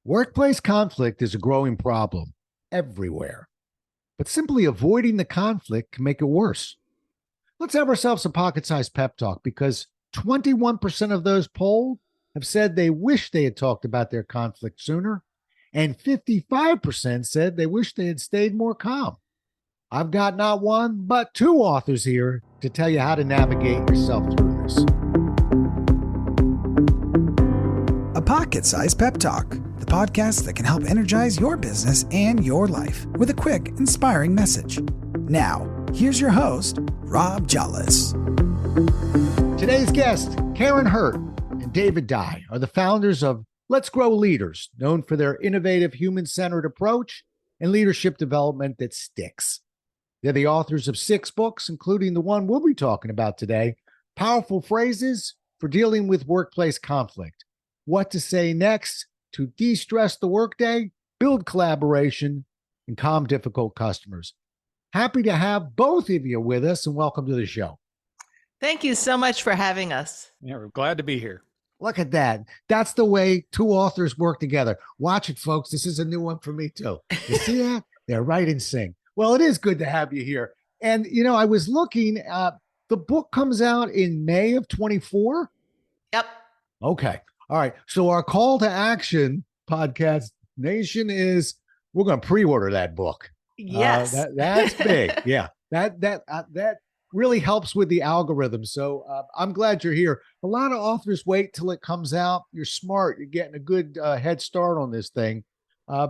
Workplace conflict is a growing problem everywhere, but simply avoiding the conflict can make it worse. Let's have ourselves a pocket sized pep talk because 21% of those polled have said they wish they had talked about their conflict sooner, and 55% said they wish they had stayed more calm. I've got not one, but two authors here to tell you how to navigate yourself through this. A Pocket Sized Pep Talk, the podcast that can help energize your business and your life with a quick, inspiring message. Now, here's your host, Rob Jolles. Today's guests, Karen Hurt and David Dye, are the founders of Let's Grow Leaders, known for their innovative, human-centered approach and leadership development that sticks. They're the authors of 6 books, including the one we'll be talking about today, Powerful Phrases for Dealing with Workplace Conflict. What to say next to de-stress the workday, build collaboration, and calm difficult customers. Happy to have both of you with us, and welcome to the show. Thank you so much for having us. Yeah, we're glad to be here. Look at that. That's the way two authors work together. Watch it, folks. This is a new one for me, too. You see that? They're right in sync. Well, it is good to have you here. And, you know, I was looking, the book comes out in May of 24. Yep. Okay. All right. So our call to action, Podcast Nation, is we're going to pre-order that book. Yes. That's big. Yeah. That really helps with the algorithm. So I'm glad you're here. A lot of authors wait till it comes out. You're smart. You're getting a good head start on this thing.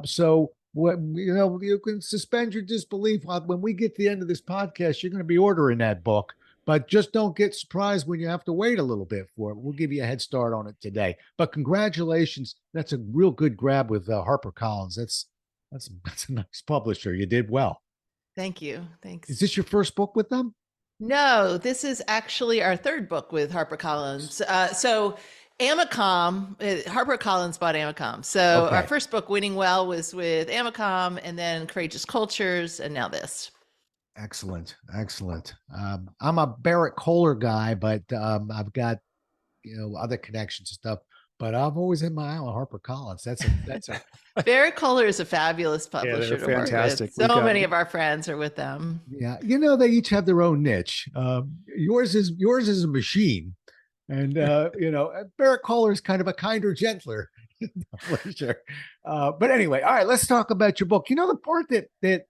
So you can suspend your disbelief. When we get to the end of this podcast, you're going to be ordering that book. But just don't get surprised when you have to wait a little bit for it. We'll give you a head start on it today. But congratulations. That's a real good grab with HarperCollins. That's a nice publisher. You did well. Thank you. Thanks. Is this your first book with them? No, this is actually our third book with HarperCollins. So Amicom, HarperCollins bought Amicom. So Our first book, Winning Well, was with Amicom, and then Courageous Cultures, and now this. Excellent. I'm a Barrett Kohler guy, but I've got other connections and stuff. But I've always had my eye on HarperCollins. That's a Barrett Kohler is a fabulous publisher to fantastic. work with. So many of our friends are with them. Yeah, they each have their own niche. Yours is a machine, and Barrett Kohler is kind of a kinder, gentler publisher. But anyway, all right, let's talk about your book. The part that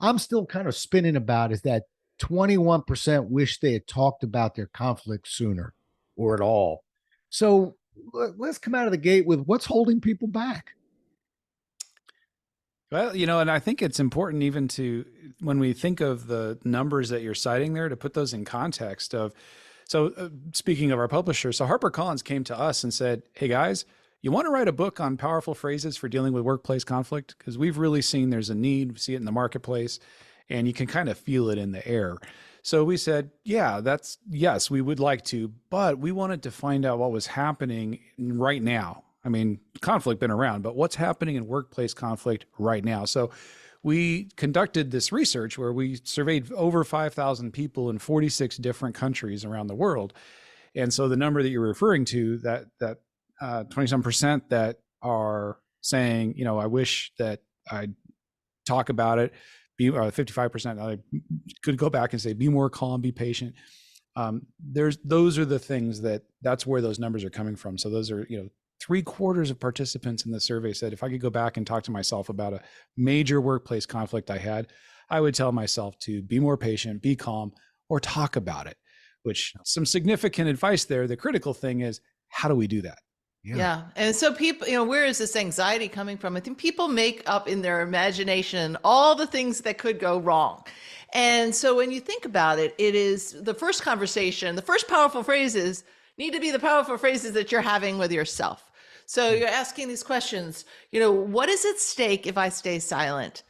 I'm still kind of spinning about is that 21% wish they had talked about their conflict sooner or at all. So let's come out of the gate with what's holding people back. Well, and I think it's important even to, when we think of the numbers that you're citing there, to put those in context of, speaking of our publisher, so HarperCollins came to us and said, hey guys, you want to write a book on powerful phrases for dealing with workplace conflict? Because we've really seen there's a need, we see it in the marketplace, and you can kind of feel it in the air. So we said, yes, we would like to, but we wanted to find out what was happening right now. I mean, conflict been around, but what's happening in workplace conflict right now? So we conducted this research where we surveyed over 5,000 people in 46 different countries around the world. And so the number that you're referring to, that 27% that are saying, I wish that I'd talk about it, 55% I could go back and say, be more calm, be patient. Those are the things that's where those numbers are coming from. So those are, 3/4 of participants in the survey said, if I could go back and talk to myself about a major workplace conflict I had, I would tell myself to be more patient, be calm, or talk about it, which some significant advice there. The critical thing is, how do we do that? Yeah. And so people, where is this anxiety coming from? I think people make up in their imagination all the things that could go wrong. And so when you think about it, it is the first conversation, the first powerful phrases need to be the powerful phrases that you're having with yourself. So you're asking these questions, what is at stake if I stay silent?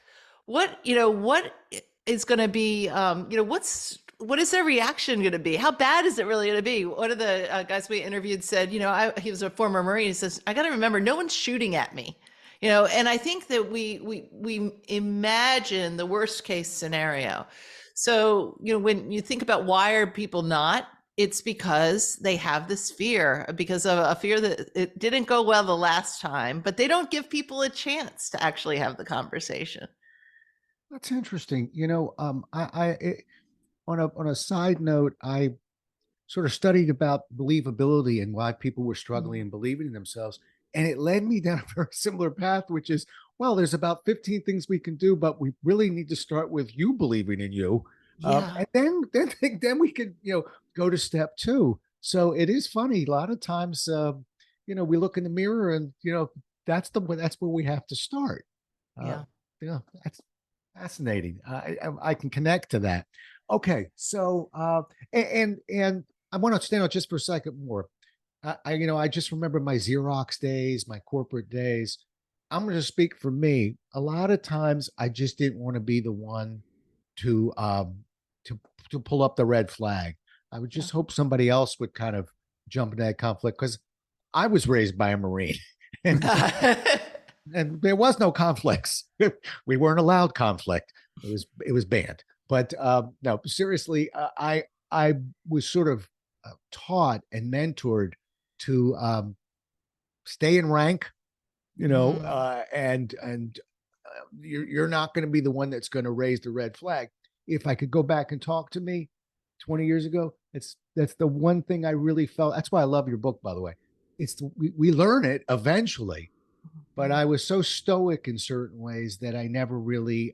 What is going to be, what is their reaction going to be? How bad is it really going to be? One of the guys we interviewed said, he was a former Marine. He says, I got to remember, no one's shooting at me, and I think that we imagine the worst case scenario. So, when you think about why are people not it's because they have this fear, because of a fear that it didn't go well the last time, but they don't give people a chance to actually have the conversation. That's interesting. On a side note, I sort of studied about believability and why people were struggling and believing in themselves. And it led me down a very similar path, which is, well, there's about 15 things we can do, but we really need to start with you believing in you. Yeah. And then we could, go to step two. So it is funny. A lot of times, we look in the mirror and, that's where we have to start. Yeah. That's fascinating. I can connect to that. Okay. So, and I want to stand out just for a second more. I just remember my Xerox days, my corporate days. I'm going to speak for me. A lot of times, I just didn't want to be the one to to to pull up the red flag. I would just hope somebody else would kind of jump into that conflict because I was raised by a Marine, and and there was no conflicts. We weren't allowed conflict. It was banned. But no, seriously, I was sort of taught and mentored to stay in rank, you're not going to be the one that's going to raise the red flag. If I could go back and talk to me 20 years ago, that's the one thing I really felt. That's why I love your book, by the way. We learn it eventually, but I was so stoic in certain ways that I never really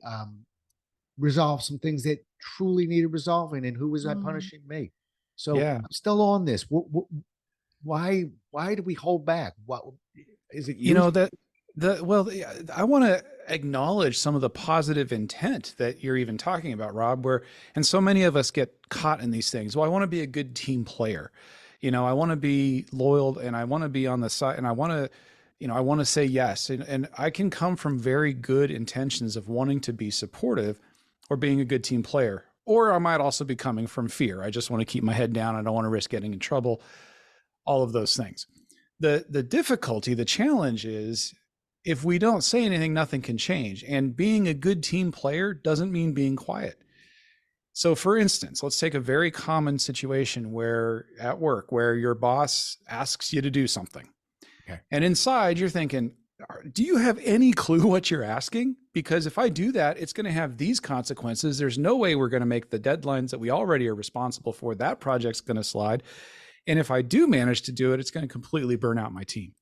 resolved some things that truly needed resolving. And who was I punishing? Me. So Yeah. I'm still on this. Why do we hold back? What is it? I want to acknowledge some of the positive intent that you're even talking about, Rob, and so many of us get caught in these things. Well, I want to be a good team player. I want to be loyal and I want to be on the side and I want to, I want to say yes. And I can come from very good intentions of wanting to be supportive or being a good team player. Or I might also be coming from fear. I just want to keep my head down. I don't want to risk getting in trouble. All of those things. The difficulty, the challenge is if we don't say anything, nothing can change. And being a good team player doesn't mean being quiet. So for instance, let's take a very common situation where at work, where your boss asks you to do something. Okay. And inside you're thinking, do you have any clue what you're asking? Because if I do that, it's going to have these consequences. There's no way we're going to make the deadlines that we already are responsible for. That project's going to slide. And if I do manage to do it, it's going to completely burn out my team.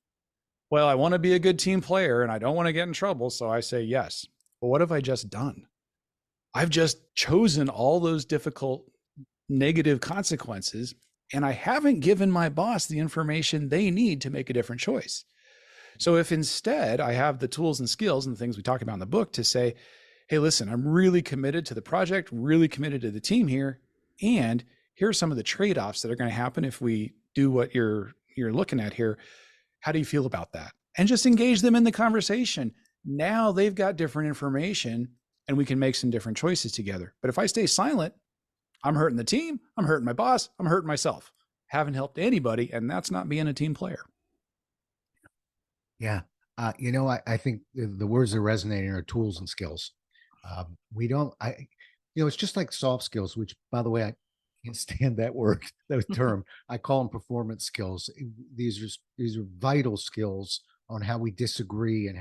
Well, I want to be a good team player and I don't want to get in trouble. So I say yes. But what have I just done? I've just chosen all those difficult negative consequences, and I haven't given my boss the information they need to make a different choice. So if instead I have the tools and skills and the things we talk about in the book to say, hey, listen, I'm really committed to the project, really committed to the team here. And here are some of the trade-offs that are going to happen if we do what you're looking at here. How do you feel about that? And just engage them in the conversation. Now they've got different information and we can make some different choices together. But if I stay silent, I'm hurting the team, I'm hurting my boss, I'm hurting myself. Haven't helped anybody, and that's not being a team player. Yeah. I think the words that are resonating are tools and skills. It's just like soft skills, which, by the way, I can't stand that term. I call them performance skills. These are vital skills on how we disagree and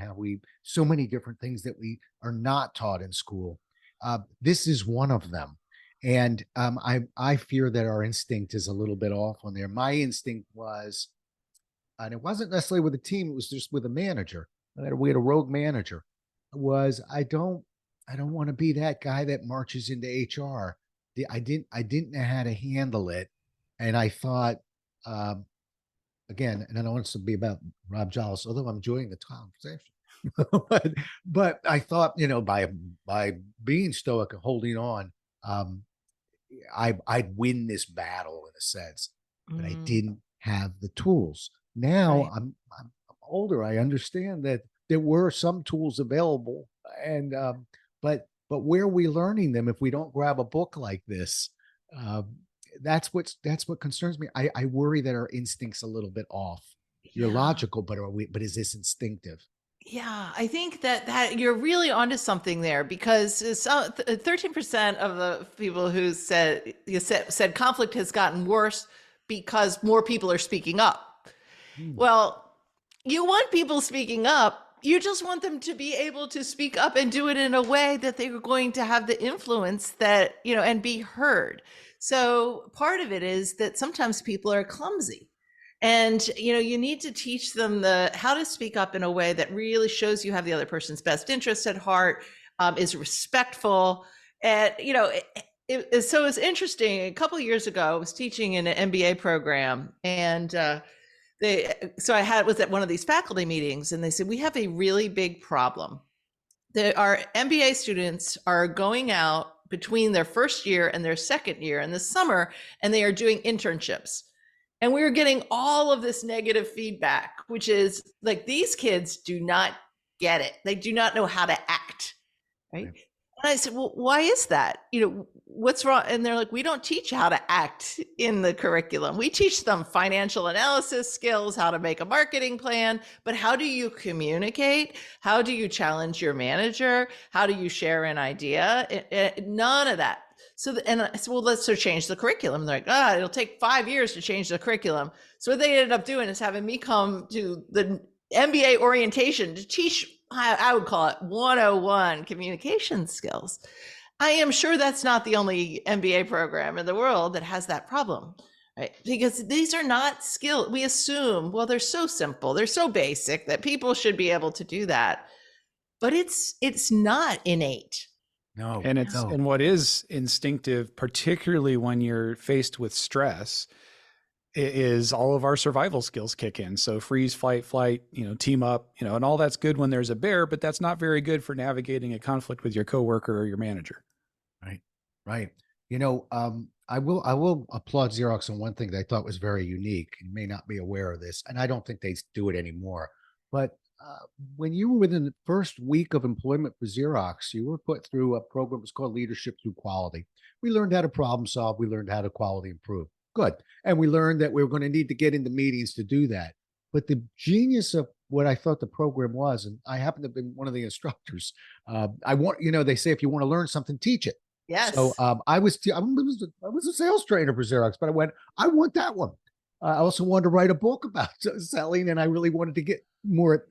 so many different things that we are not taught in school. This is one of them. And I fear that our instinct is a little bit off on there. My instinct was, and it wasn't necessarily with a team, it was just with a manager. We had a rogue manager. Was I don't want to be that guy that marches into HR. I didn't know how to handle it. And I thought, again, and I don't want this to be about Rob Jollis, although I'm enjoying the conversation. but I thought, by being stoic and holding on, I'd win this battle in a sense, but I didn't have the tools. Now Right. I'm older. I understand that there were some tools available, and but where are we learning them if we don't grab a book like this? That's what concerns me. I worry that our instinct's a little bit off. You're Yeah. logical, but is this instinctive? Yeah, I think that you're really onto something there, because 13% of the people who said conflict has gotten worse because more people are speaking up. Hmm. Well, you want people speaking up. You just want them to be able to speak up and do it in a way that they are going to have the influence that, and be heard. So part of it is that sometimes people are clumsy. And you need to teach them how to speak up in a way that really shows you have the other person's best interest at heart, is respectful. And so it's interesting. A couple of years ago, I was teaching in an MBA program, and so I was at one of these faculty meetings, and they said, we have a really big problem. Our MBA students are going out between their first year and their second year in the summer, and they are doing internships. And we were getting all of this negative feedback, which is like, these kids do not get it. They do not know how to act. Right. Right. And I said, well, why is that? What's wrong? And they're like, we don't teach how to act in the curriculum. We teach them financial analysis skills, how to make a marketing plan, but how do you communicate? How do you challenge your manager? How do you share an idea? None of that. And I said, well, let's change the curriculum. They're like, it'll take 5 years to change the curriculum. So what they ended up doing is having me come to the MBA orientation to teach, I would call it 101 communication skills. I am sure that's not the only MBA program in the world that has that problem, right? Because these are not skills. We assume, well, they're so simple, they're so basic that people should be able to do that. But it's not innate. No. And what is instinctive, particularly when you're faced with stress, is all of our survival skills kick in. So freeze, fight, flight, team up, and all that's good when there's a bear, but that's not very good for navigating a conflict with your coworker or your manager. Right. Right. I will applaud Xerox on one thing that I thought was very unique. You may not be aware of this, and I don't think they do it anymore. But when you were within the first week of employment for Xerox, you were put through a program that was called Leadership Through Quality. We learned how to problem solve. We learned how to quality improve. Good. And we learned that we were going to need to get into meetings to do that. But the genius of what I thought the program was, and I happen to have been one of the instructors, they say if you want to learn something, teach it. Yes. So I was a sales trainer for Xerox, but I want that one. I also wanted to write a book about selling, and I really wanted to get more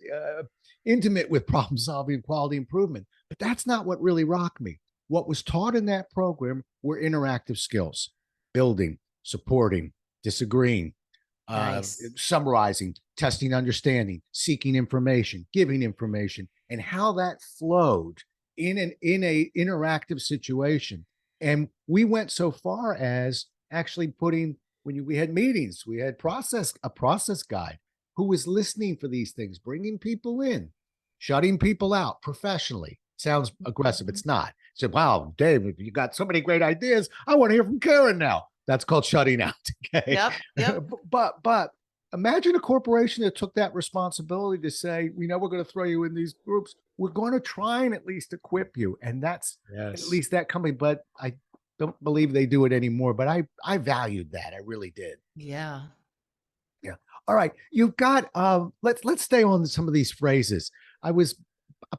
intimate with problem solving and quality improvement. But that's not what really rocked me. What was taught in that program were interactive skills: building, supporting, disagreeing, summarizing, testing understanding, seeking information, giving information, and how that flowed in a interactive situation. And we went so far as actually putting, when we had meetings, we had a process guide who was listening for these things, bringing people in, shutting people out professionally. Sounds aggressive. It's not. Said, wow, Dave, you got so many great ideas. I want to hear from Karen now. That's called shutting out. Okay. Yep. But imagine a corporation that took that responsibility to say, we're going to throw you in these groups. We're going to try and at least equip you. And that's at least that company. But I don't believe they do it anymore. But I valued that. I really did. Yeah. Yeah. All right. You've got, let's stay on some of these phrases. I was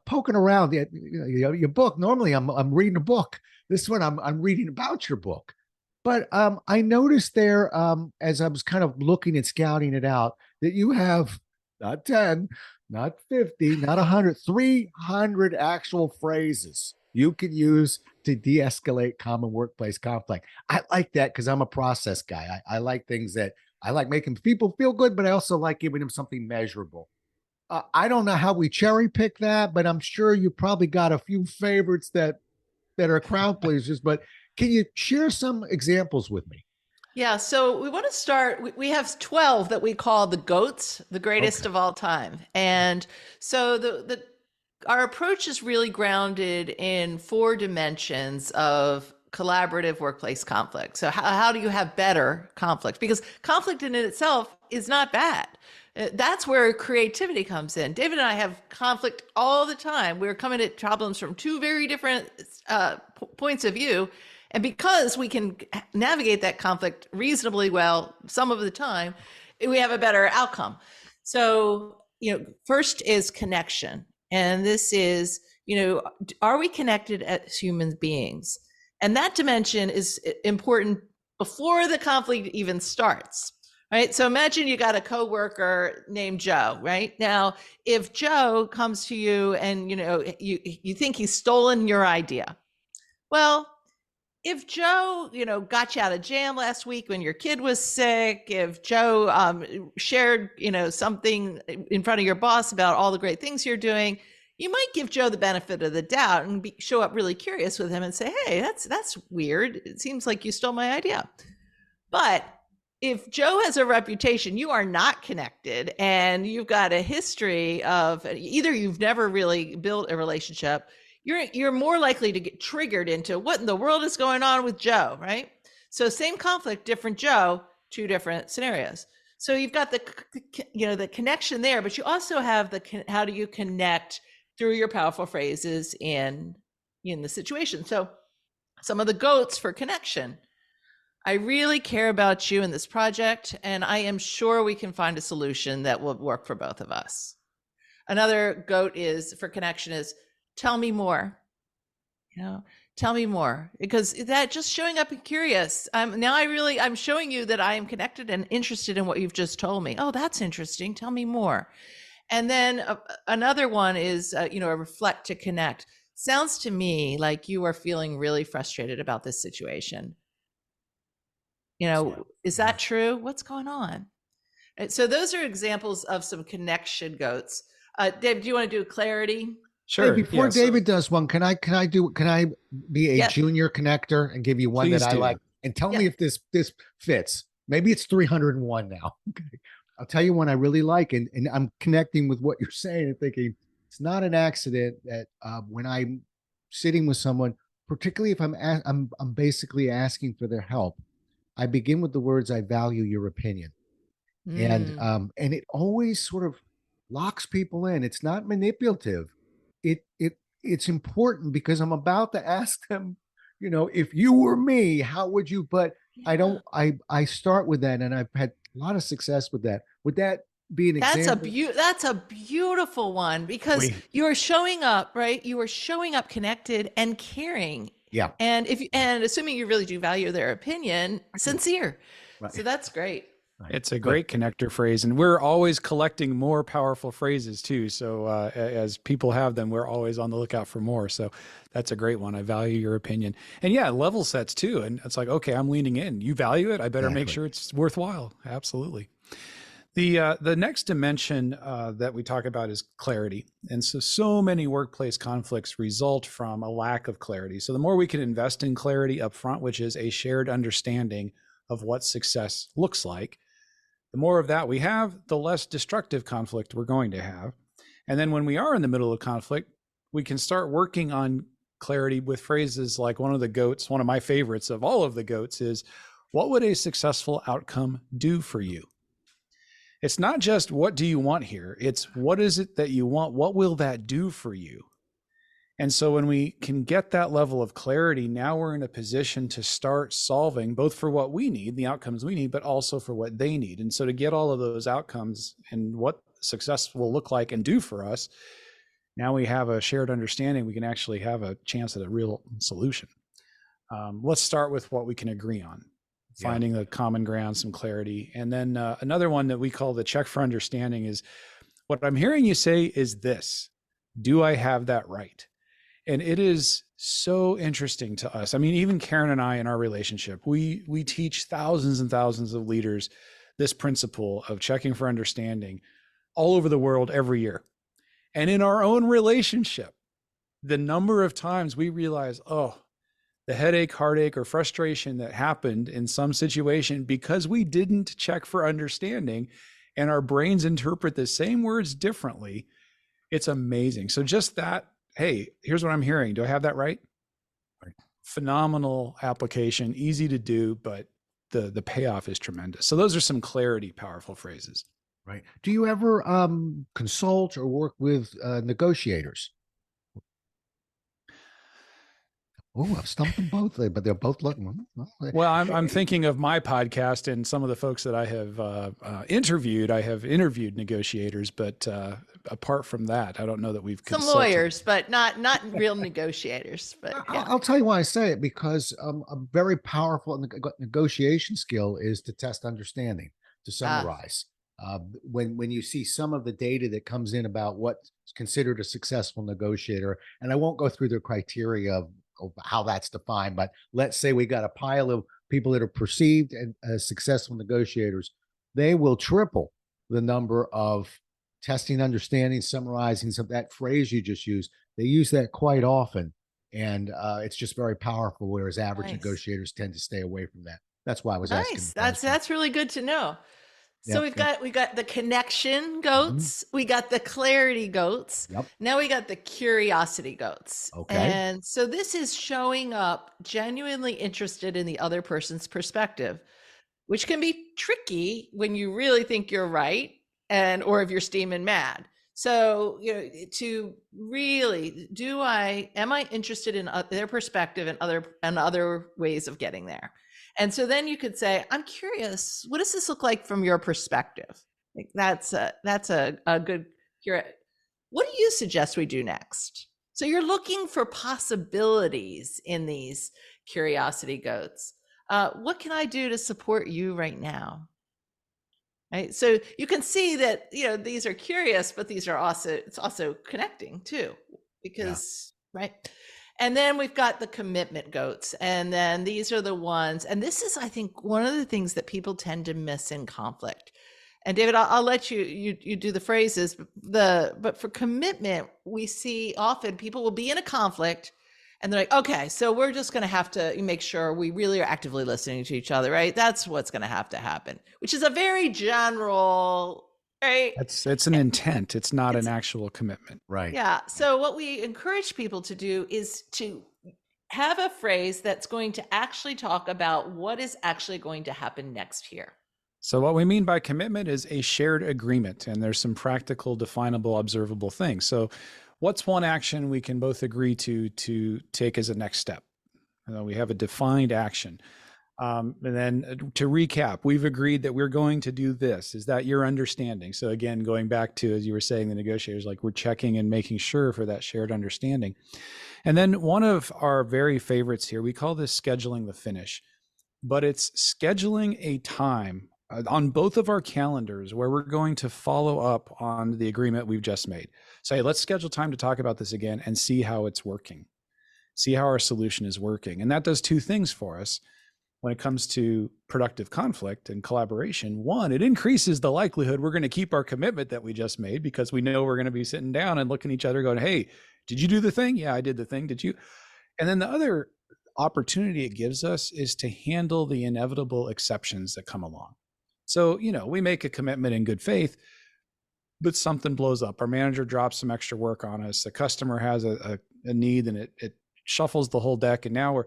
poking around your book. Normally I'm reading a book. This one I'm reading about your book. But I noticed there, as I was kind of looking and scouting it out, that you have not 10, not 50, not 100, 300 actual phrases you can use to de-escalate common workplace conflict. I like that because I'm a process guy. I like things that I like making people feel good, but I also like giving them something measurable. I don't know how we cherry pick that, but I'm sure you probably got a few favorites that are crowd pleasers, but can you share some examples with me? Yeah, so we want to start. We have 12 that we call the GOATs, the greatest of all time. And so our approach is really grounded in 4 dimensions of collaborative workplace conflict. So how do you have better conflict? Because conflict in itself is not bad. That's where creativity comes in. David and I have conflict all the time. We're coming at problems from 2 very different points of view. And because we can navigate that conflict reasonably well some of the time, we have a better outcome. So first is connection. And this is, are we connected as human beings? And that dimension is important before the conflict even starts. Right. So imagine you got a coworker named Joe. Right now, if Joe comes to you and you think he's stolen your idea, well, if Joe, got you out of jam last week when your kid was sick, if Joe shared, something in front of your boss about all the great things you're doing, you might give Joe the benefit of the doubt and show up really curious with him and say, "Hey, that's weird. It seems like you stole my idea." But if Joe has a reputation, you are not connected, and you've got a history of either you've never really built a relationship, you're more likely to get triggered into what in the world is going on with Joe, right? So same conflict, different Joe, two different scenarios. So you've got the connection there, but you also have how do you connect through your powerful phrases in the situation. So some of the GOATs for connection. I really care about you in this project, and I am sure we can find a solution that will work for both of us. Another GOAT is for connection is tell me more. Tell me more, because that just showing up and curious. I'm showing you that I am connected and interested in what you've just told me. Oh, that's interesting. Tell me more. And then another one is, a reflect to connect. Sounds to me like you are feeling really frustrated about this situation. Is that true? What's going on? Right, so those are examples of some connection GOATs. Dave, do you want to do clarity? Sure. Hey, before David does one, can I be a junior connector and give you one that I like, and tell me if this fits? Maybe it's 301 now. Okay. I'll tell you one I really like, and I'm connecting with what you're saying and thinking it's not an accident that when I'm sitting with someone, particularly if I'm basically asking for their help, I begin with the words, "I value your opinion." And it always sort of locks people in. It's not manipulative. It's important because I'm about to ask them, if you were me, how would you? But I start with that, and I've had a lot of success with that. Would that be an example? That's a beautiful one, because you are showing up, right? You are showing up connected and caring. Yeah. And assuming you really do value their opinion, sincere. Right. So that's great. It's a great connector phrase, and we're always collecting more powerful phrases too. So as people have them, we're always on the lookout for more. So that's a great one. I value your opinion. And yeah, level sets too. And it's like, okay, I'm leaning in. You value it. I better make sure it's worthwhile. Absolutely. The next dimension that we talk about is clarity. And so many workplace conflicts result from a lack of clarity. So the more we can invest in clarity up front, which is a shared understanding of what success looks like, the more of that we have, the less destructive conflict we're going to have. And then when we are in the middle of conflict, we can start working on clarity with phrases like one of the GOATs, one of my favorites of all of the GOATs is, what would a successful outcome do for you? It's not just what do you want here? It's what is it that you want? What will that do for you? And so when we can get that level of clarity, now we're in a position to start solving both for what we need, the outcomes we need, but also for what they need. And so to get all of those outcomes and what success will look like and do for us, now we have a shared understanding. We can actually have a chance at a real solution. Let's start with what we can agree on, finding the common ground, some clarity. And then another one that we call the check for understanding is, what I'm hearing you say is this: do I have that right? And it is so interesting to us. I mean, even Karen and I in our relationship, we teach thousands and thousands of leaders this principle of checking for understanding all over the world every year. And in our own relationship, the number of times we realize, oh, the headache, heartache, or frustration that happened in some situation because we didn't check for understanding, and our brains interpret the same words differently. It's amazing. So just that, hey, here's what I'm hearing. Do I have that right? Phenomenal application, easy to do, but the payoff is tremendous. So those are some clarity, powerful phrases. Right. Do you ever consult or work with negotiators? Oh, I've stumped them both, but they're both looking. Well, I'm thinking of my podcast and some of the folks that I have interviewed. I have interviewed negotiators, but apart from that, I don't know that we've Some consulted. lawyers, but not real negotiators. But yeah. I'll tell you why I say it, because a very powerful negotiation skill is to test understanding, to summarize. When you see some of the data that comes in about what's considered a successful negotiator, and I won't go through the criteria of how that's defined, but let's say we got a pile of people that are perceived as successful negotiators, they will triple the number of testing, understanding, summarizing. So that phrase you just used, they use that quite often, and it's just very powerful. Whereas average negotiators tend to stay away from that. That's why I was asking. That's really good to know. So we've got the connection goats, we got the clarity goats. Now we got the curiosity goats. Okay. And so this is showing up genuinely interested in the other person's perspective, which can be tricky when you really think you're right, or if you're steaming mad. So, to really, am I interested in their perspective and other ways of getting there? And so then you could say, I'm curious, what does this look like from your perspective? Like that's a good what do you suggest we do next? So you're looking for possibilities in these curiosity goats. What can I do to support you right now? Right. So you can see that, these are curious, but it's also connecting too, because, right. And then we've got the commitment goats. And then these are the ones, and this is, I think, one of the things that people tend to miss in conflict. And David, I'll let you do the phrases, but for commitment, we see often people will be in a conflict and they're like, okay, so we're just going to have to make sure we really are actively listening to each other, right? That's what's going to happen, which is a very general, right? It's an intent. It's not an actual commitment. Right. Yeah. So what we encourage people to do is to have a phrase that's going to actually talk about what is actually going to happen next here. So what we mean by commitment is a shared agreement, and there's some practical, definable, observable things. So what's one action we can both agree to take as a next step? We have a defined action. And then to recap, we've agreed that we're going to do this. Is that your understanding? So again, going back to, as you were saying, the negotiators, like we're checking and making sure for that shared understanding. And then one of our very favorites here, we call this scheduling the finish, but it's scheduling a time on both of our calendars where we're going to follow up on the agreement we've just made. Say, let's schedule time to talk about this again and see how it's working, see how our solution is working. And that does two things for us when it comes to productive conflict and collaboration. One, it increases the likelihood we're going to keep our commitment that we just made, because we know we're going to be sitting down and looking at each other going, hey, did you do the thing? Yeah, I did the thing. Did you? And then the other opportunity it gives us is to handle the inevitable exceptions that come along. So, we make a commitment in good faith, but something blows up. Our manager drops some extra work on us. The customer has a need, and it shuffles the whole deck. And now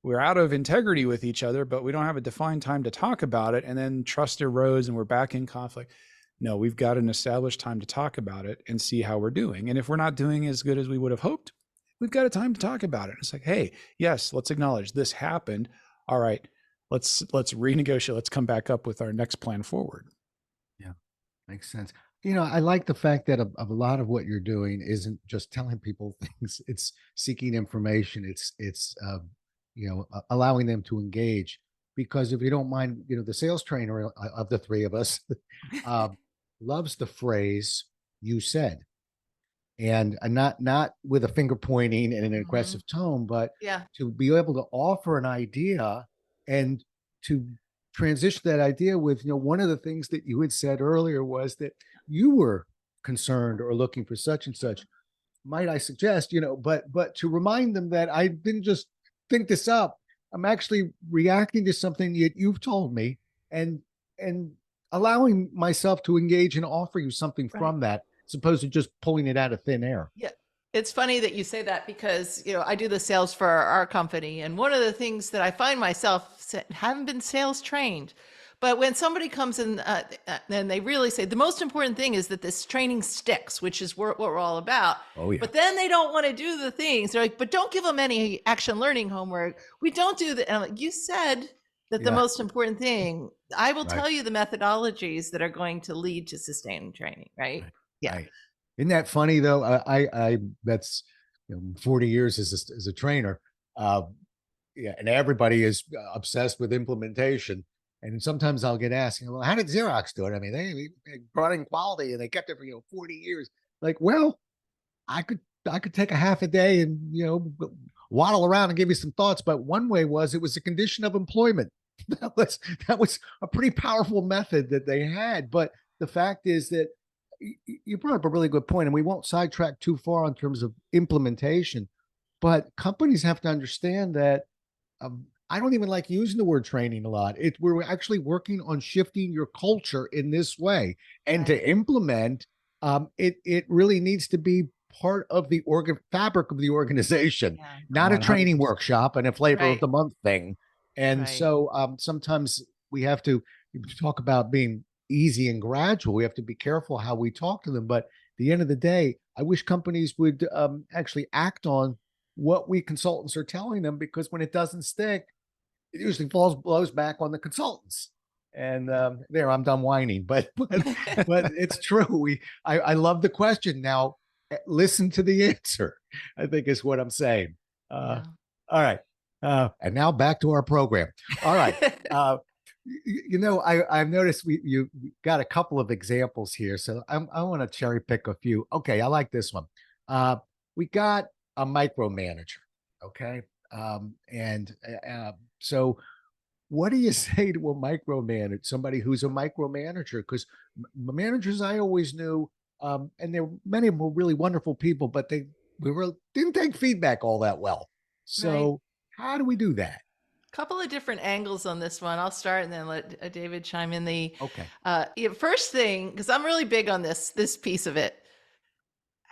we're out of integrity with each other, but we don't have a defined time to talk about it. And then trust erodes and we're back in conflict. No, we've got an established time to talk about it and see how we're doing. And if we're not doing as good as we would have hoped, we've got a time to talk about it. It's like, hey, yes, let's acknowledge this happened. All right. Let's renegotiate. Let's come back up with our next plan forward. Yeah, makes sense. I like the fact that a lot of what you're doing isn't just telling people things. It's seeking information. It's allowing them to engage. Because if you don't mind, the sales trainer of the three of us loves the phrase "you said," and not with a finger pointing and an aggressive tone, but to be able to offer an idea and to transition that idea with, one of the things that you had said earlier was that you were concerned or looking for such and such. Might I suggest, but to remind them that I didn't just think this up. I'm actually reacting to something that you've told me, and allowing myself to engage and offer you something from that, as opposed to just pulling it out of thin air. Yeah. It's funny that you say that, because, I do the sales for our company. And one of the things that I find myself haven't been sales trained, But when somebody comes in and they really say the most important thing is that this training sticks, which is what we're all about. Oh, yeah. But then they don't want to do the things. They're like, but don't give them any action learning homework. We don't do that. And I'm like, you said that the Yeah. most important thing, I will Right. tell you the methodologies that are going to lead to sustained training, right? Yeah. Right. Isn't that funny though? I that's 40 years as a trainer. Uh, yeah, and everybody is obsessed with implementation. And sometimes I'll get asked, well, how did Xerox do it? I mean, they brought in quality and they kept it for 40 years. Like, well, I could take a half a day and waddle around and give you some thoughts. But one way was it was a condition of employment. That was a pretty powerful method that they had. But the fact is that you brought up a really good point, and we won't sidetrack too far in terms of implementation. But companies have to understand that I don't even like using the word training a lot. We're actually working on shifting your culture in this way, and Right. to implement it really needs to be part of the fabric of the organization, Yeah. not a training 100%. workshop and a flavor of Right. the month thing. And Right. so sometimes we have to talk about being easy and gradual. We have to be careful how we talk to them. But at the end of the day, I wish companies would actually act on what we consultants are telling them, because when it doesn't stick, it usually blows back on the consultants. And there, I'm done whining, but it's true. I love the question. Now, listen to the answer, I think is what I'm saying. Yeah. All right. And now back to our program. All right. I've noticed you got a couple of examples here, so I want to cherry pick a few. Okay, I like this one. We got a micromanager. Okay, and so what do you say to a micromanager, somebody who's a micromanager? Because managers I always knew, and many of them were really wonderful people, but didn't take feedback all that well. So how do we do that? Couple of different angles on this one. I'll start and then let David chime in. Okay. First thing, because I'm really big on this piece of it.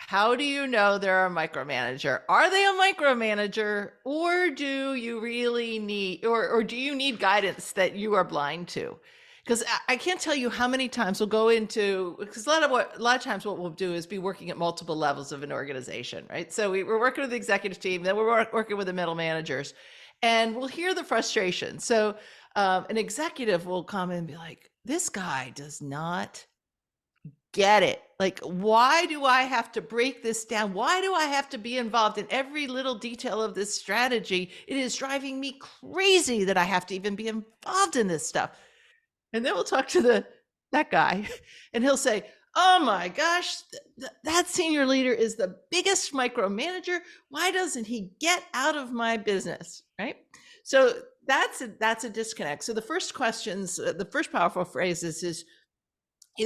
How do you know they're a micromanager? Are they a micromanager, or do you really need, or do you need guidance that you are blind to? Because I can't tell you how many times we'll go into, because a lot of times what we'll do is be working at multiple levels of an organization, right? So we're working with the executive team, then we're working with the middle managers, and we'll hear the frustration. So an executive will come in and be like, this guy does not get it. Like, why do I have to break this down? Why do I have to be involved in every little detail of this strategy? It is driving me crazy that I have to even be involved in this stuff. And then we'll talk to that guy and he'll say, oh my gosh, that senior leader is the biggest micromanager. Why doesn't he get out of my business? Right? So that's a disconnect. So the first questions, the first powerful phrase is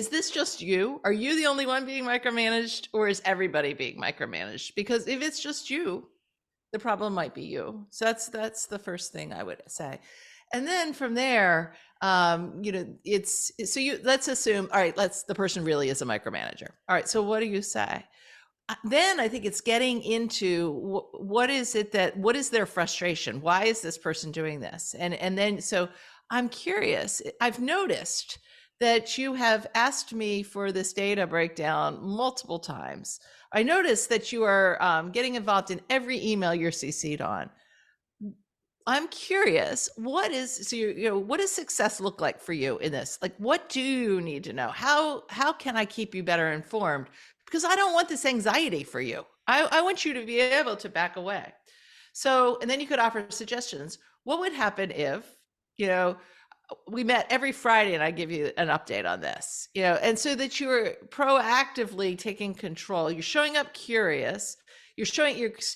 this just you? Are you the only one being micromanaged, or is everybody being micromanaged? Because if it's just you, the problem might be you. So that's the first thing I would say. And then from there, let's assume, all right, the person really is a micromanager. All right, so what do you say? Then I think it's getting into what is their frustration? Why is this person doing this? And then, so I'm curious, I've noticed that you have asked me for this data breakdown multiple times. I noticed that you are getting involved in every email you're CC'd on. I'm curious, what does success look like for you in this? Like, what do you need to know? How can I keep you better informed? Because I don't want this anxiety for you. I want you to be able to back away. So, and then you could offer suggestions. What would happen if, we met every Friday and I give you an update on this, and so that you're proactively taking control. You're showing up curious. You're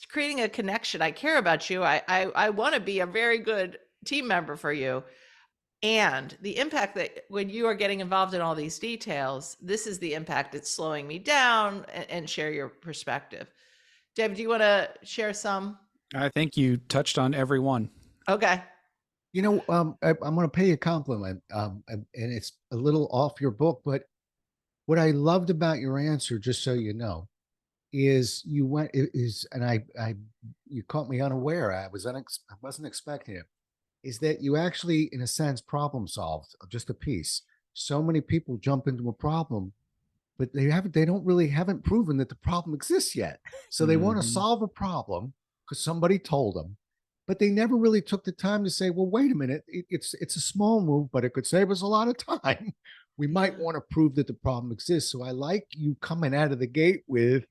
creating a connection. I care about you. I want to be a very good team member for you. And the impact that when you are getting involved in all these details, this is the impact. It's slowing me down, and share your perspective. Deb, do you want to share some? I think you touched on every one. Okay. I'm going to pay you a compliment, and it's a little off your book, but what I loved about your answer, just so you know, is you caught me unaware. I wasn't expecting it. is that you actually, in a sense, problem solved just a piece. So many people jump into a problem, but they don't really haven't proven that the problem exists yet. So they want to Mhm. solve a problem because somebody told them, but they never really took the time to say, well, wait a minute, it's a small move, but it could save us a lot of time. We might Yeah. want to prove that the problem exists. So I like you coming out of the gate with,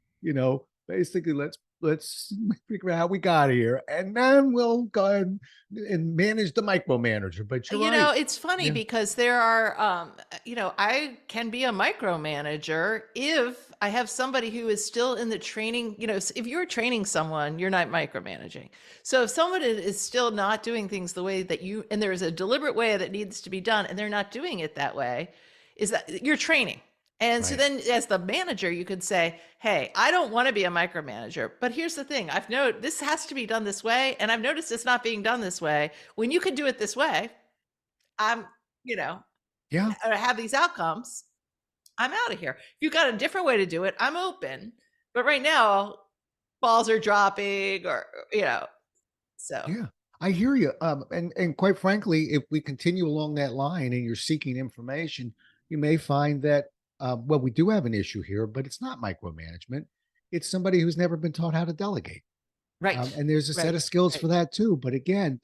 basically let's figure out how we got here, and then we'll go ahead and manage the micromanager. But you're right. It's funny Yeah. because there are, I can be a micromanager if I have somebody who is still in the training. If you're training someone, you're not micromanaging. So if someone is still not doing things the way that and there's a deliberate way that needs to be done, and they're not doing it that way, is that you're training. And so Right. then as the manager, you could say, hey, I don't want to be a micromanager, but here's the thing. I've noticed this has to be done this way. And I've noticed it's not being done this way. When you can do it this way, I'm, Yeah. or have these outcomes, I'm out of here. If you've got a different way to do it, I'm open. But right now, balls are dropping so. Yeah, I hear you. And quite frankly, if we continue along that line and you're seeking information, you may find that well, we do have an issue here, but it's not micromanagement. It's somebody who's never been taught how to delegate. Right. And there's a set Right. of skills Right. for that too. But again,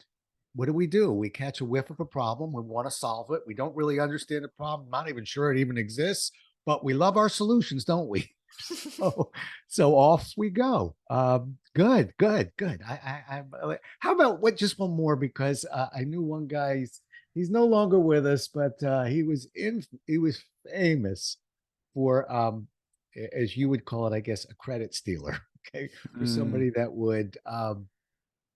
what do? We catch a whiff of a problem. We want to solve it. We don't really understand the problem. Not even sure it even exists, but we love our solutions, don't we? So, so off we go. Good. How about just one more? Because I knew one guy. He's no longer with us, but he was famous for as you would call it, I guess, a credit stealer. Okay, for Mm. somebody that would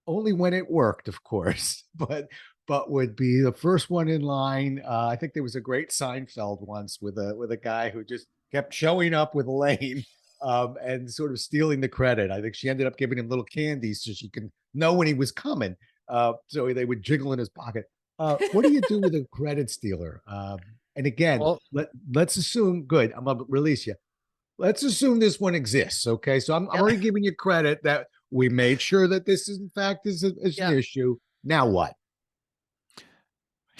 only when it worked, of course, but would be the first one in line. I think there was a great Seinfeld once with a guy who just kept showing up with Elaine and sort of stealing the credit. I think she ended up giving him little candies so she can know when he was coming. So they would jiggle in his pocket. What do you do with a credit stealer? And again, Well, let's assume good. I'm gonna release you. Let's assume this one exists. Okay, so I'm Yep. already giving you credit that we made sure that this is in fact is an Yep. issue. Now what?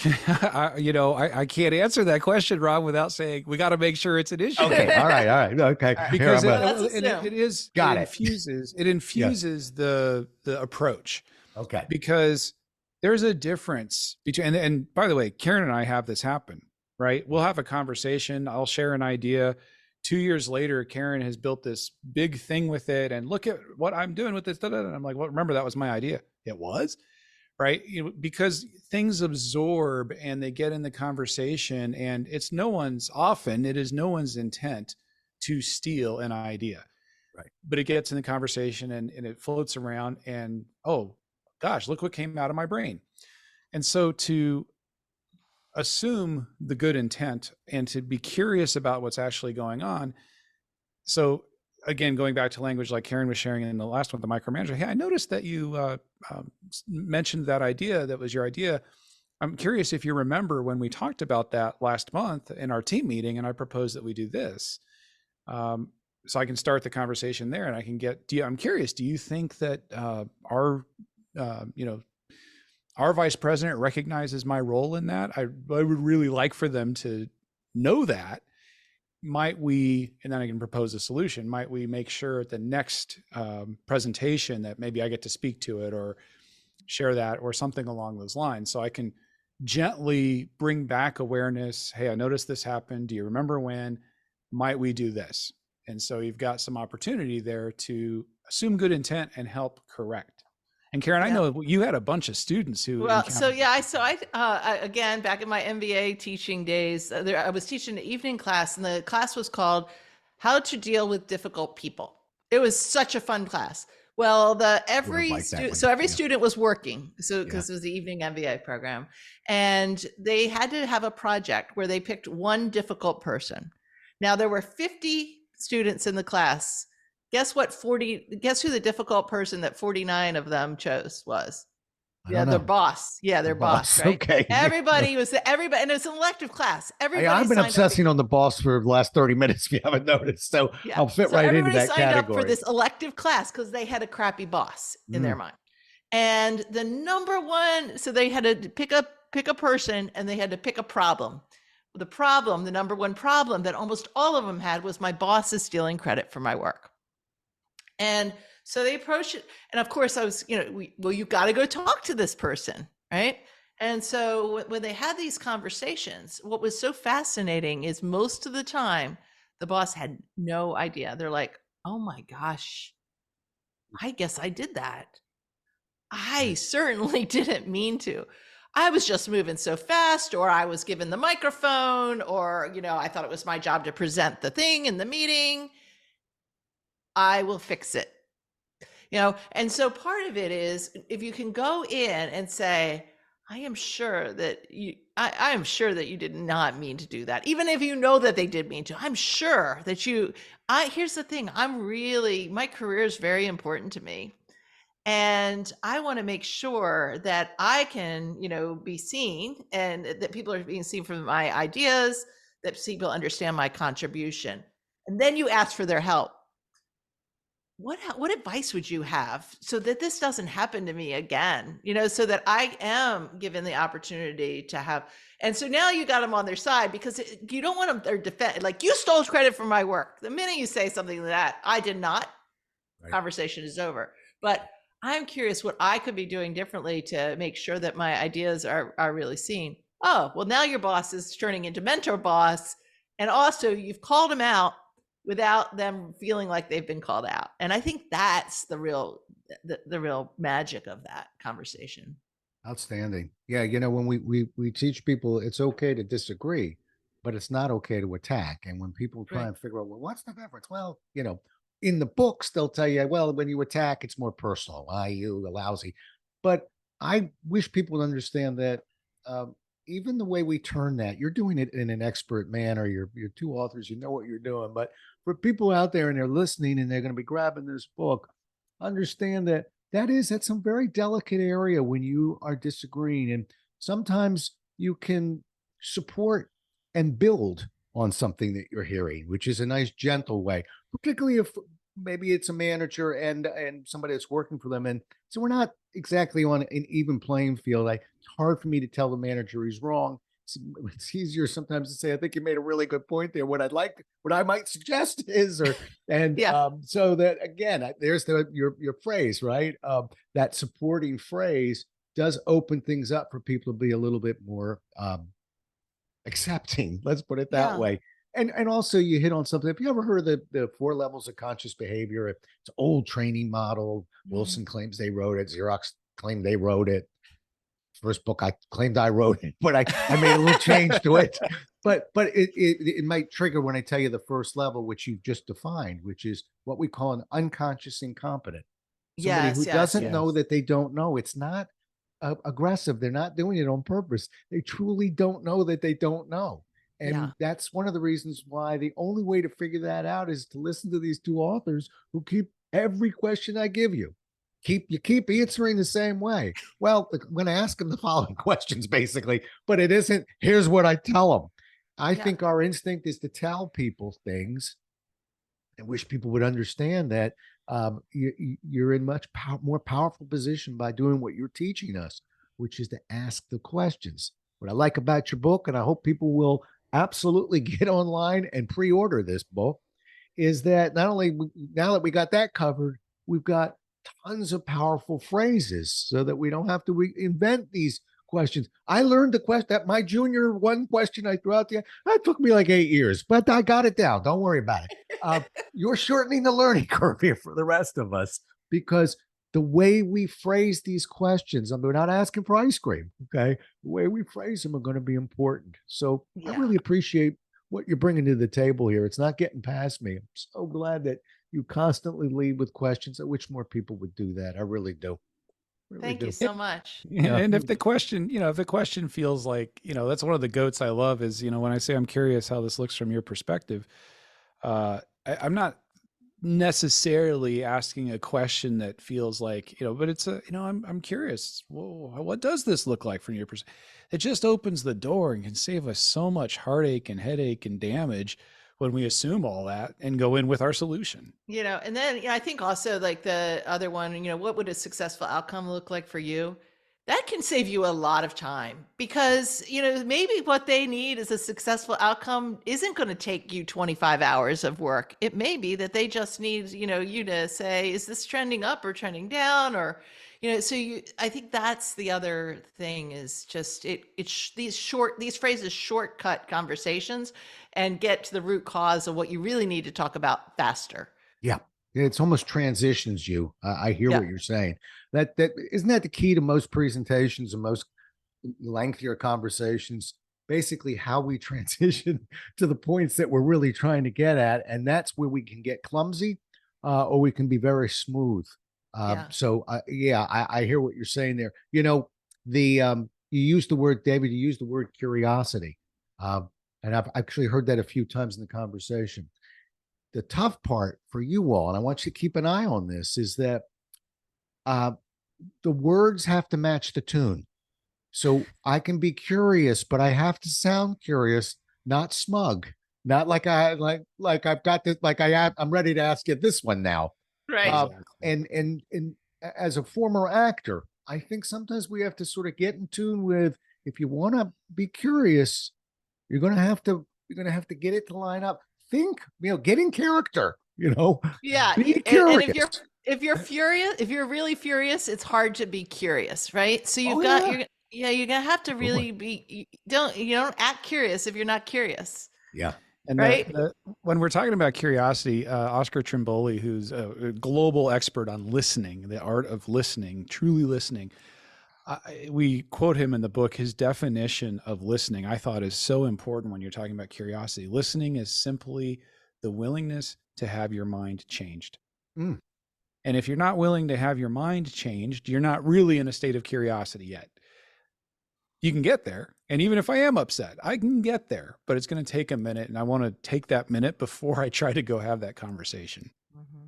I can't answer that question, Rob, without saying we got to make sure it's an issue. Okay, all right, okay. All right. Here, Because I'm Let's assume. it is Got it it. infuses the approach, okay. because there's a difference between, and by the way, Karen and I have this happen, right? We'll have a conversation. I'll share an idea. 2 years later, Karen has built this big thing with it, and look at what I'm doing with this. And I'm like, well, remember that was my idea. It was, right? Because things absorb and they get in the conversation, and it is no one's intent to steal an idea. Right. But it gets in the conversation and it floats around, and oh gosh, look what came out of my brain. And so to assume the good intent and to be curious about what's actually going on. So again, going back to language like Karen was sharing in the last one, the micromanager, hey, I noticed that you mentioned that idea. That was your idea. I'm curious if you remember when we talked about that last month in our team meeting, and I proposed that we do this. So I can start the conversation there, and I can I'm curious, do you think that our vice president recognizes my role in that? I would really like for them to know that. Might we, and then I can propose a solution, might we make sure at the next presentation that maybe I get to speak to it or share that or something along those lines, so I can gently bring back awareness. Hey, I noticed this happened. Do you remember when? Might we do this? And so you've got some opportunity there to assume good intent and help correct. And Karen, I know you had a bunch of students who. Well, I again, back in my MBA teaching days, I was teaching an evening class, and the class was called "How to Deal with Difficult People." It was such a fun class. Well, every student was working, so because it was the evening MBA program, and they had to have a project where they picked one difficult person. Now there were 50 students in the class. Guess who the difficult person that 49 of them chose was? Their boss. Yeah, their boss. Right? Okay. Everybody, and it was an elective class. I've been obsessing on the boss for the last 30 minutes, if you haven't noticed. So I'll fit right into that category. Everybody signed up for this elective class because they had a crappy boss in their mind. And the number one, so they had to pick a person and they had to pick a problem. The number one problem that almost all of them had was my boss is stealing credit for my work. And so they approached it. And of course I was, you've got to go talk to this person, right? And so when they had these conversations, what was so fascinating is most of the time the boss had no idea. They're like, oh my gosh, I guess I did that. I certainly didn't mean to. I was just moving so fast, or I was given the microphone, or, I thought it was my job to present the thing in the meeting. I will fix it. And so part of it is if you can go in and say, I am sure that you did not mean to do that. Even if you know that they did mean to, I'm sure that here's the thing. My career is very important to me. And I want to make sure that I can, be seen and that people are being seen for my ideas, that people understand my contribution. And then you ask for their help. What advice would you have so that this doesn't happen to me again, so that I am given the opportunity to have. And so now you got them on their side because you don't want them to defend, like, you stole credit for my work. The minute you say something like that, I did not, right, conversation is over. But I'm curious what I could be doing differently to make sure that my ideas are really seen. Oh, well, now your boss is turning into mentor boss. And also you've called them out without them feeling like they've been called out. And I think that's the real magic of that conversation. Outstanding. Yeah. When we teach people it's okay to disagree, but it's not okay to attack. And when people try and figure out, well, what's the difference? Well, in the books, they'll tell you, well, when you attack, it's more personal. You lousy. But I wish people would understand that even the way we turn that, you're doing it in an expert manner. You're two authors, you know what you're doing. But for people out there and they're listening and they're going to be grabbing this book, understand that's some very delicate area when you are disagreeing. And sometimes you can support and build on something that you're hearing, which is a nice, gentle way, particularly if maybe it's a manager and somebody that's working for them. And so we're not exactly on an even playing field. It's hard for me to tell the manager he's wrong. It's easier sometimes to say, I think you made a really good point there. What I might suggest is, so that again, there's your phrase, right? That supporting phrase does open things up for people to be a little bit more accepting. Let's put it that way. And also you hit on something. Have you ever heard of the 4 levels of conscious behavior? It's an old training model. Wilson claims they wrote it. Xerox claimed they wrote it. First book I claimed I wrote it, but I made a little change to it. But it might trigger when I tell you the first level, which you've just defined, which is what we call an unconscious incompetent. Somebody who doesn't know that they don't know. It's not aggressive. They're not doing it on purpose. They truly don't know that they don't know. And that's one of the reasons why the only way to figure that out is to listen to these 2 authors who keep every question I give you. You keep answering the same way. Well, I'm going to ask them the following questions, basically, but it isn't, here's what I tell them. I think our instinct is to tell people things. I wish people would understand that you're in much more powerful position by doing what you're teaching us, which is to ask the questions. What I like about your book, and I hope people will absolutely get online and pre-order this book, is that not only now that we got that covered, we've got tons of powerful phrases so that we don't have to invent these questions. I learned the question that my junior one question I threw out there, that took me like 8 years, but I got it down. Don't worry about it. You're shortening the learning curve here for the rest of us, because the way we phrase these questions, we're not asking for ice cream, okay? The way we phrase them are going to be important. So I really appreciate what you're bringing to the table here. It's not getting past me. I'm so glad that you constantly lead with questions. I wish more people would do that. I really do. Thank you so much. And if the question feels like, that's one of the goats I love is, when I say I'm curious how this looks from your perspective, I'm not necessarily asking a question that feels like, but it's I'm curious. Whoa, what does this look like from your perspective? It just opens the door and can save us so much heartache and headache and damage when we assume all that and go in with our solution. And then I think also like the other one, what would a successful outcome look like for you? That can save you a lot of time because, maybe what they need is a successful outcome isn't going to take you 25 hours of work. It may be that they just need, you to say, is this trending up or trending down? Or, I think that's the other thing is just these phrases shortcut conversations and get to the root cause of what you really need to talk about faster. Yeah. It's almost transitions you. I hear Yeah. what you're saying. That isn't that the key to most presentations and most lengthier conversations, basically how we transition to the points that we're really trying to get at. And that's where we can get clumsy or we can be very smooth. So I hear what you're saying there. You used the word, David, you used the word curiosity. And I've actually heard that a few times in the conversation. The tough part for you all, and I want you to keep an eye on this, is that the words have to match the tune. So I can be curious, but I have to sound curious, not smug, not like I've got this, like I'm ready to ask you this one now. Right. And as a former actor, I think sometimes we have to sort of get in tune with, if you want to be curious, you're going to have to get it to line up. Think, get in character, Yeah. Be And curious. if you're furious, if you're really furious, it's hard to be curious, right? So you're gonna have to really be, you don't act curious if you're not curious. Yeah. And right. When we're talking about curiosity, Oscar Trimboli, who's a global expert on listening, the art of listening, truly listening, we quote him in the book. His definition of listening, I thought, is so important when you're talking about curiosity. Listening is simply the willingness to have your mind changed. Mm. And if you're not willing to have your mind changed, you're not really in a state of curiosity yet. You can get there. And even if I am upset, I can get there, but it's going to take a minute. And I want to take that minute before I try to go have that conversation. Mm-hmm.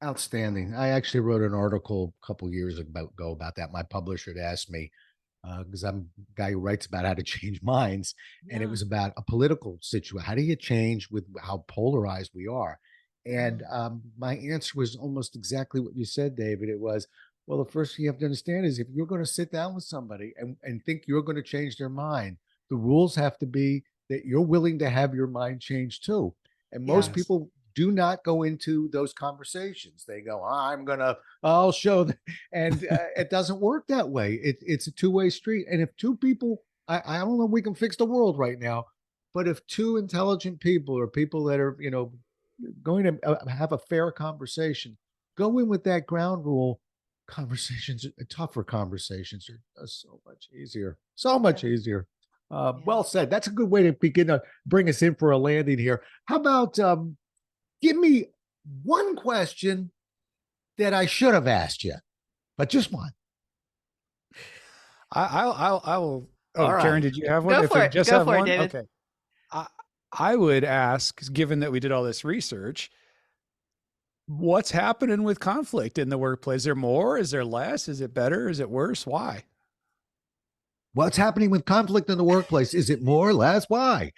Outstanding. I actually wrote an article a couple years ago about that. My publisher had asked me, because I'm a guy who writes about how to change minds. And it was about a political situation. How do you change with how polarized we are? And my answer was almost exactly what you said, David. It was, well, the first thing you have to understand is if you're going to sit down with somebody and think you're going to change their mind, the rules have to be that you're willing to have your mind changed too. And most people do not go into those conversations. They go, I'll show them. And it doesn't work that way. It's a two-way street. And if two people, I don't know if we can fix the world right now, but if two intelligent people or people that are, going to have a fair conversation, go in with that ground rule. Conversations, tougher conversations are so much easier. So much easier. Well said. That's a good way to begin to bring us in for a landing here. How about give me one question that I should have asked you, but just one. I will. All right. Karen, did you have one? Go for it. Just Go have for it, one? David. Okay. I would ask, given that we did all this research, what's happening with conflict in the workplace? Is there more? Is there less? Is it better? Is it worse? Why? What's happening with conflict in the workplace? Is it more or less? Why?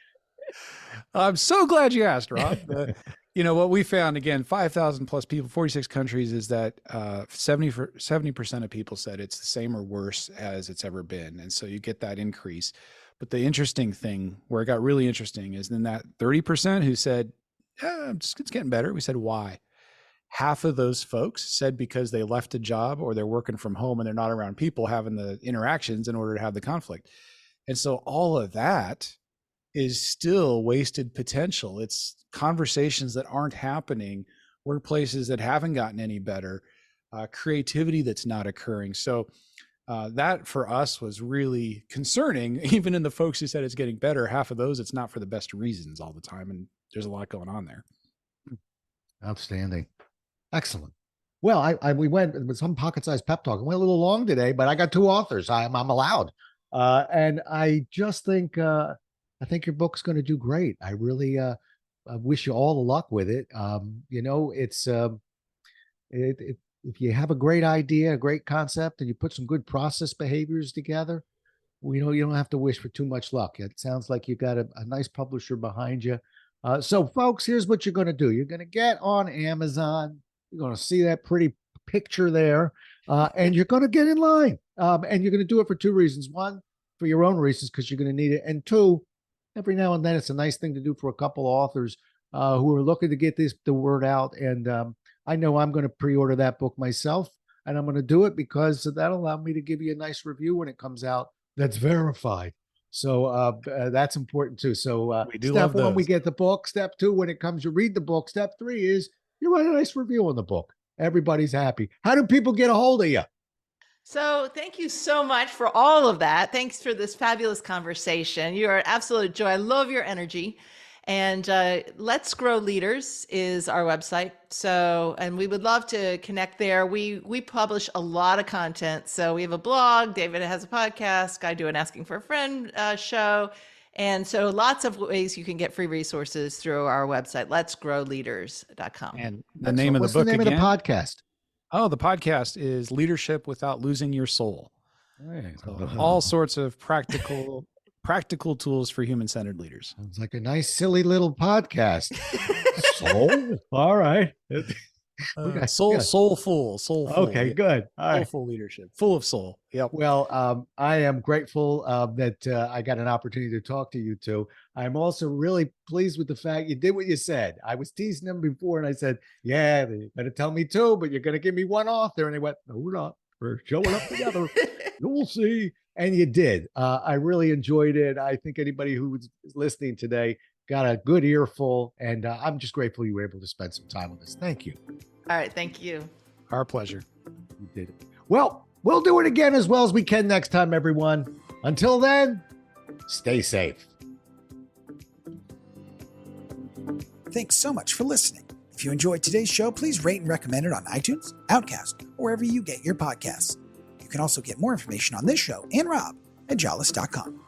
I'm so glad you asked, Rob. What we found, again, 5,000 plus people, 46 countries, is that 70% of people said it's the same or worse as it's ever been. And so you get that increase. But the interesting thing, where it got really interesting, is then that 30% who said, it's getting better. We said, why? Half of those folks said because they left a job or they're working from home and they're not around people having the interactions in order to have the conflict. And so all of that is still wasted potential. It's conversations that aren't happening, workplaces that haven't gotten any better, creativity that's not occurring. So that for us was really concerning. Even in the folks who said it's getting better, half of those, it's not for the best reasons all the time. And there's a lot going on there. Outstanding. Excellent. Well, we went with some Pocket Sized Pep Talk. I went a little long today, but I got two authors. I'm allowed. And I just think, I think your book's going to do great. I really I wish you all the luck with it. It's if you have a great idea, a great concept, and you put some good process behaviors together, you don't have to wish for too much luck. It sounds like you got a nice publisher behind you. So, folks, here's what you're going to do. You're going to get on Amazon. You're going to see that pretty picture there, and you're going to get in line. And you're going to do it for two reasons. One, for your own reasons, because you're going to need it. And two, every now and then, it's a nice thing to do for a couple of authors who are looking to get the word out. And I know I'm going to pre-order that book myself, and I'm going to do it because that'll allow me to give you a nice review when it comes out that's verified. So that's important too. So We do step love one, those. we get the book. Step two, when it comes, you read the book. Step three is you write a nice review on the book. Everybody's happy. How do people get a hold of you? So thank you so much for all of that. Thanks for this fabulous conversation. You are an absolute joy. I love your energy. And Let's Grow Leaders is our website. So, and we would love to connect there. We publish a lot of content. So we have a blog. David has a podcast. I do an Asking for a Friend show. And so lots of ways you can get free resources through our website, letsgrowleaders.com. And the name of the What's book the name again? of the podcast? Oh, the podcast is Leadership Without Losing Your Soul. Hey, So all sorts of practical tools for human-centered leaders. sounds like a nice, silly little podcast. Soul? All right. Okay, Soulful. Okay, yeah. good. All right. Soulful leadership, full of soul. Yep. Well, I am grateful that I got an opportunity to talk to you two. I'm also really pleased with the fact you did what you said. I was teasing them before, and I said, "Yeah, they better tell me two, but you're going to give me one author." And they went, "No, we're not. We're showing up together. You'll see." And you did. I really enjoyed it. I think anybody who was listening today got a good earful, and I'm just grateful you were able to spend some time with us. Thank you. All right. Thank you. Our pleasure. You did it. Well, we'll do it again as well as we can next time, everyone. Until then, stay safe. Thanks so much for listening. If you enjoyed today's show, please rate and recommend it on iTunes, Outcast, or wherever you get your podcasts. You can also get more information on this show and Rob at jollis.com.